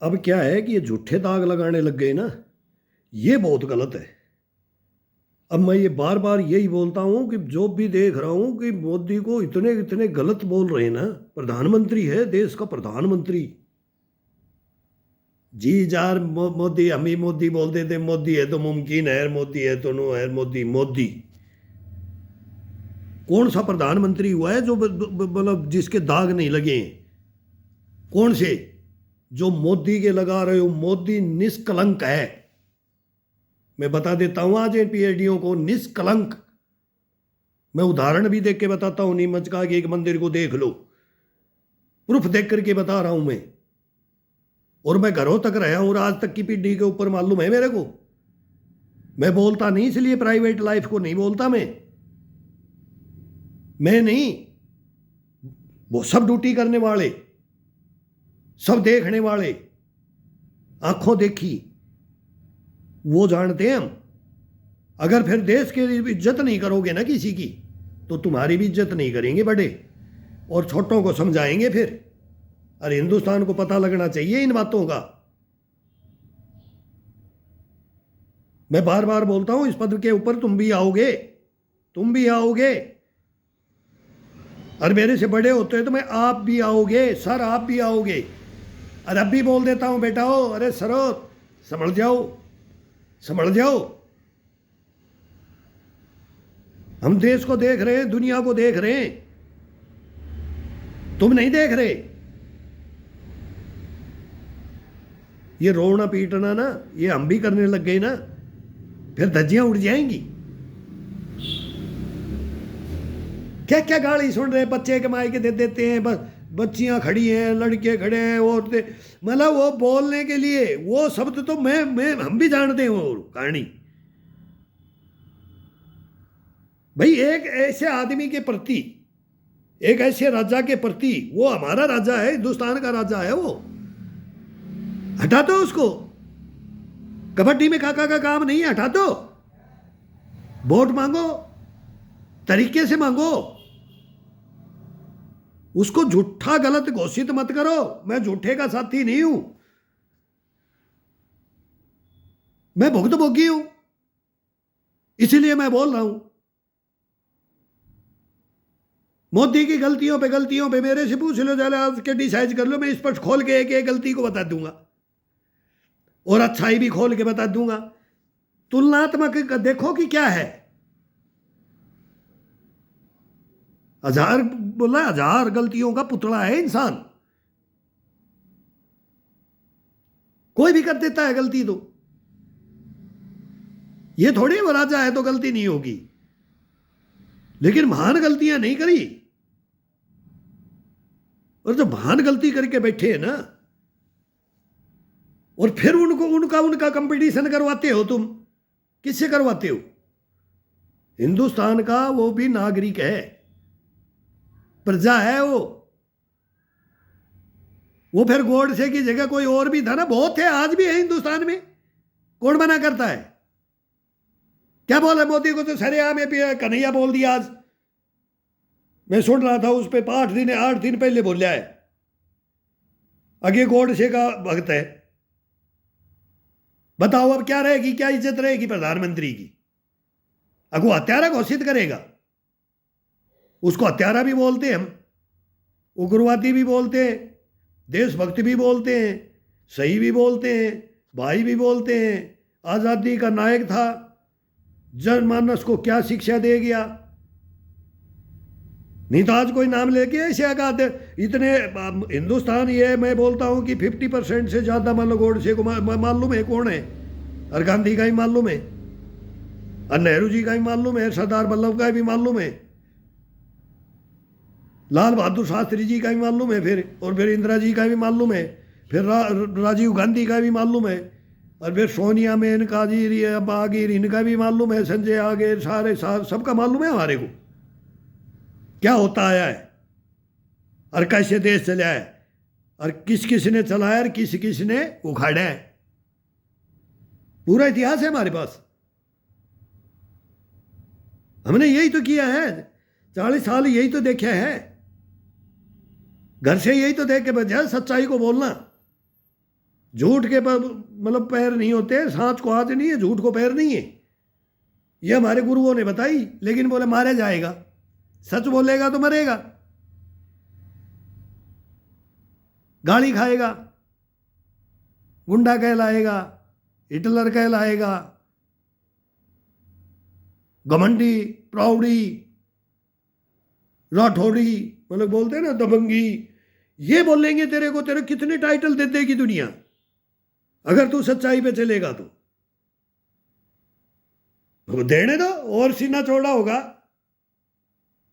अब क्या है कि ये झूठे दाग लगाने लग गए ना, ये बहुत गलत है। अब मैं ये बार बार यही बोलता हूं कि जो भी देख रहा हूं कि मोदी को इतने इतने गलत बोल रहे हैं ना। प्रधानमंत्री है, देश का प्रधानमंत्री। जी जार मोदी, हम ही मोदी बोलते थे, मोदी है तो मुमकिन है, मोदी है तो नो है, मोदी मोदी। कौन सा प्रधानमंत्री हुआ है जो मतलब जिसके दाग नहीं लगे हैं? कौन से? जो मोदी के लगा रहे हो, मोदी निष्कलंक है। मैं बता देता हूं आज इन पीएचडीओ को, निष्कलंक। मैं उदाहरण भी देख के बताता हूं, नीमच का कि एक मंदिर को देख लो, प्रूफ देख करके बता रहा हूं मैं। और मैं घरों तक रहा हूं, आज तक की पीढ़ी के ऊपर मालूम है मेरे को। मैं बोलता नहीं इसलिए प्राइवेट लाइफ को नहीं बोलता मैं नहीं। वो सब ड्यूटी करने वाले, सब देखने वाले, आंखों देखी, वो जानते हैं हम। अगर फिर देश की इज्जत नहीं करोगे ना किसी की, तो तुम्हारी भी इज्जत नहीं करेंगे बड़े, और छोटों को समझाएंगे फिर। अरे हिंदुस्तान को पता लगना चाहिए इन बातों का। मैं बार बार बोलता हूं, इस पद के ऊपर तुम भी आओगे, तुम भी आओगे। और मेरे से बड़े होते हैं तो मैं आप भी आओगे, सर आप भी आओगे। और अब भी बोल देता हूं, बेटा हो, अरे सरो, संभल जाओ, संभल जाओ। हम देश को देख रहे हैं, दुनिया को देख रहे हैं, तुम नहीं देख रहे। ये रोना पीटना ना, ये हम भी करने लग गए ना, फिर धज्जियां उड़ जाएंगी। क्या क्या गाली सुन रहे, बच्चे कमाए के दे देते हैं, बस बच्चियां खड़ी हैं, लड़के खड़े हैं, औरतें, मतलब वो बोलने के लिए वो शब्द तो मैं हम भी जानते हैं वो कहानी। भाई एक ऐसे आदमी के प्रति, एक ऐसे राजा के प्रति, वो हमारा राजा है, हिंदुस्तान का राजा है, वो हटा दो उसको। कबड्डी में काका का काम नहीं है, हटा दो। वोट मांगो, तरीके से मांगो, उसको झूठा गलत घोषित मत करो। मैं झूठे का साथी नहीं हूं, मैं भुक्तभोगी हूं, इसीलिए मैं बोल रहा हूं। मोदी की गलतियों पे मेरे से पूछ लो, जरा के डिसाइड कर लो, मैं इस पर खोल के एक गलती को बता दूंगा, और अच्छाई भी खोल के बता दूंगा। तुलनात्मक देखो कि क्या है। हजार बोला, हजार गलतियों का पुतला है इंसान, कोई भी कर देता है गलती। तो ये थोड़ी वो राजा है तो गलती नहीं होगी, लेकिन महान गलतियां नहीं करी। और जो महान गलती करके बैठे हैं ना, और फिर उनका कंपटीशन करवाते हो तुम। किससे करवाते हो? हिंदुस्तान का वो भी नागरिक है, प्रजा है वो फिर गोडसे की जगह कोई और भी था ना, बहुत थे, आज भी है हिंदुस्तान में। कौन मना करता है? क्या बोला मोदी को तो सरेआम कन्हैया बोल दिया। आज मैं सुन रहा था उस पर 8 दिन पहले बोला है, आगे गोडसे का भक्त है। बताओ अब क्या रहेगी, क्या इज्जत रहेगी प्रधानमंत्री की? अगो हत्यारा घोषित करेगा, उसको हत्यारा भी बोलते हैं हम, उग्रवादी भी बोलते हैं, देशभक्त भी बोलते हैं, सही भी बोलते हैं, भाई भी बोलते हैं। आज़ादी का नायक था, जनमानस को क्या शिक्षा दे गया। नहीं तो आज कोई नाम लेके ऐसे आगा इतने हिंदुस्तान, ये मैं बोलता हूं कि 50% से ज़्यादा मान लो गोडसे को मालूम है कौन है, और गांधी का ही मालूम है, और नेहरू जी का ही मालूम है, सरदार वल्लभ का भी मालूम है, लाल बहादुर शास्त्री जी का भी मालूम है, फिर इंदिरा जी का भी मालूम है, फिर राजीव गांधी का भी मालूम है, और फिर सोनिया मेनका जी, आगे इनका भी मालूम है, संजय आगे, सारे सबका मालूम है हमारे को क्या होता आया है और कैसे देश चला है, और किस किस ने चलाया और किस किस ने उखाड़ा है। पूरा इतिहास है हमारे पास, हमने यही तो किया है। 40 साल यही तो देखा है, घर से यही तो देख के बचा, सच्चाई को बोलना। झूठ के मतलब पैर नहीं होते, सांच को हाथ नहीं है, झूठ को पैर नहीं है। ये हमारे गुरुओं ने बताई, लेकिन बोले मारे जाएगा, सच बोलेगा तो मरेगा, गाली खाएगा, गुंडा कहलाएगा, हिटलर कहलाएगा, घमंडी, प्राउडी, राठौड़ी, मतलब बोलते हैं ना दबंगी, ये बोलेंगे तेरे को। तेरे कितने टाइटल दे देगी दुनिया अगर तू सच्चाई पे चलेगा तो देने दो, और सीना चौड़ा होगा।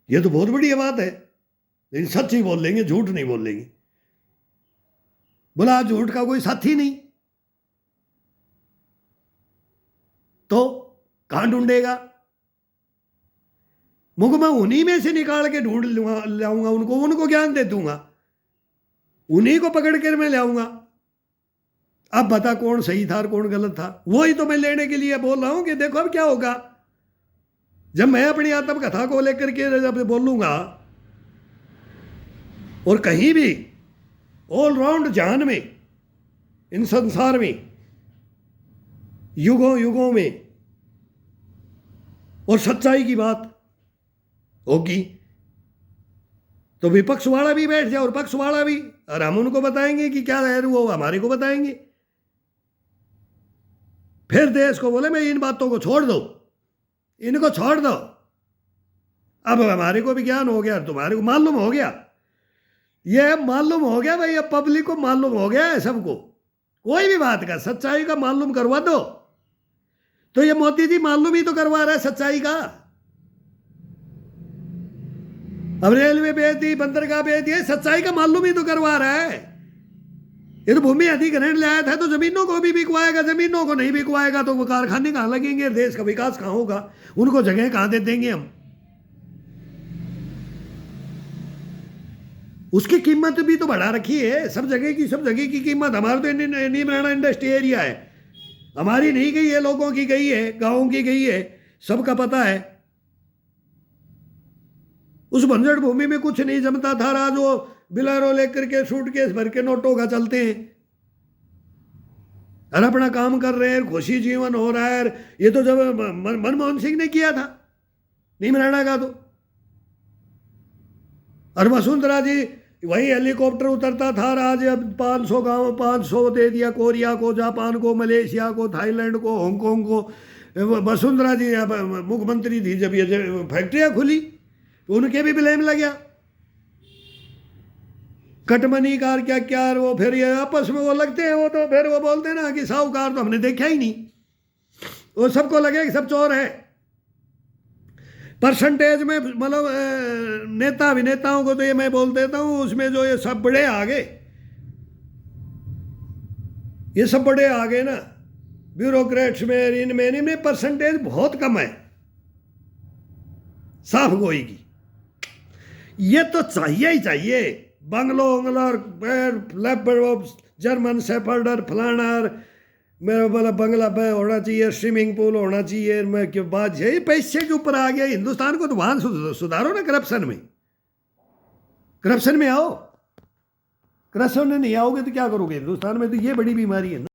ये तो बहुत बढ़िया बात है, लेकिन सच ही बोल लेंगे, झूठ नहीं बोल लेंगे। बोला झूठ का कोई साथी नहीं तो कहां ढूंढेगा? मुझे मैं उन्हीं में से निकाल के ढूंढ लाऊंगा, उनको ज्ञान दे दूंगा, उन्हीं को पकड़ कर मैं लाऊंगा। अब बता कौन सही था और कौन गलत था? वही तो मैं लेने के लिए बोल रहा हूं कि देखो अब क्या होगा जब मैं अपनी आत्मकथा को लेकर के जब बोलूंगा। और कहीं भी ऑलराउंड जहान में, इन संसार में, युगों युगों में, और सच्चाई की बात होगी तो विपक्ष वाला भी बैठ जाए और पक्ष वाला भी, और हम उनको बताएंगे कि क्या है, वो हमारे को बताएंगे। फिर देश को बोले मैं इन बातों को छोड़ दो, इनको छोड़ दो। अब हमारे को भी ज्ञान हो गया, तुम्हारे को मालूम हो गया, ये मालूम हो गया भाई, अब पब्लिक को मालूम हो गया है सबको। कोई भी बात का सच्चाई का मालूम करवा दो। तो ये मोदी जी मालूम ही तो करवा रहा है सच्चाई का। अब रेलवे बेच दी, बंदरगाह बेच दिए, सच्चाई का मालूम ही तो करवा रहा है। ये तो भूमि अधिग्रहण लाया था तो जमीनों को भी बिकवाएगा, जमीनों को नहीं बिकवाएगा तो वो कारखाने कहां लगेंगे, देश का विकास कहां होगा, उनको जगह कहां दे देंगे हम? उसकी कीमत भी तो बढ़ा रखी है, सब जगह की कीमत। हमारा तो नीमराना इंडस्ट्री एरिया है, हमारी नहीं गई है, लोगों की गई है, गांवों की गई है, सबका पता है। उस बंजर भूमि में कुछ नहीं जमता था, आज वो बिलारो लेकर के सूटकेस भर के नोटों का चलते हैं और अपना काम कर रहे हैं, खुशी जीवन हो रहा है। ये तो जब मनमोहन सिंह ने किया था नीमराना का, तो और वसुंधरा जी वही हेलीकॉप्टर उतरता था, आज अब 500 गांव 500 दे दिया कोरिया को, जापान को, मलेशिया को, थाईलैंड को, हांगकांग को। वसुंधरा जी मुख्यमंत्री थी जब ये फैक्ट्रियां खुली तो उनके भी ब्लेम लग गया, कटमनी कार क्या क्या, वो फिर ये आपस में वो लगते हैं, वो तो फिर वो बोलते हैं ना कि साहूकार तो हमने देखा ही नहीं, वो सबको लगे कि सब चोर है। परसेंटेज में मतलब नेता अभिनेताओं को तो ये मैं बोल देता हूँ, उसमें जो ये सब बड़े आगे, ये सब बड़े आगे ना ब्यूरोक्रेट्स में, इनमें परसेंटेज बहुत कम है साफ गोई की। ये तो चाहिए ही चाहिए, बंगलो जर्मन शेफर्डर फलाना, मेरा बोला बंगला होना चाहिए, स्विमिंग पूल होना चाहिए। मैं क्यों बात यही पैसे के ऊपर आ गया हिंदुस्तान को, तो वहां सुधारो ना करप्शन में आओ। करप्शन में नहीं आओगे तो क्या करोगे? हिंदुस्तान में तो ये बड़ी बीमारी है ना।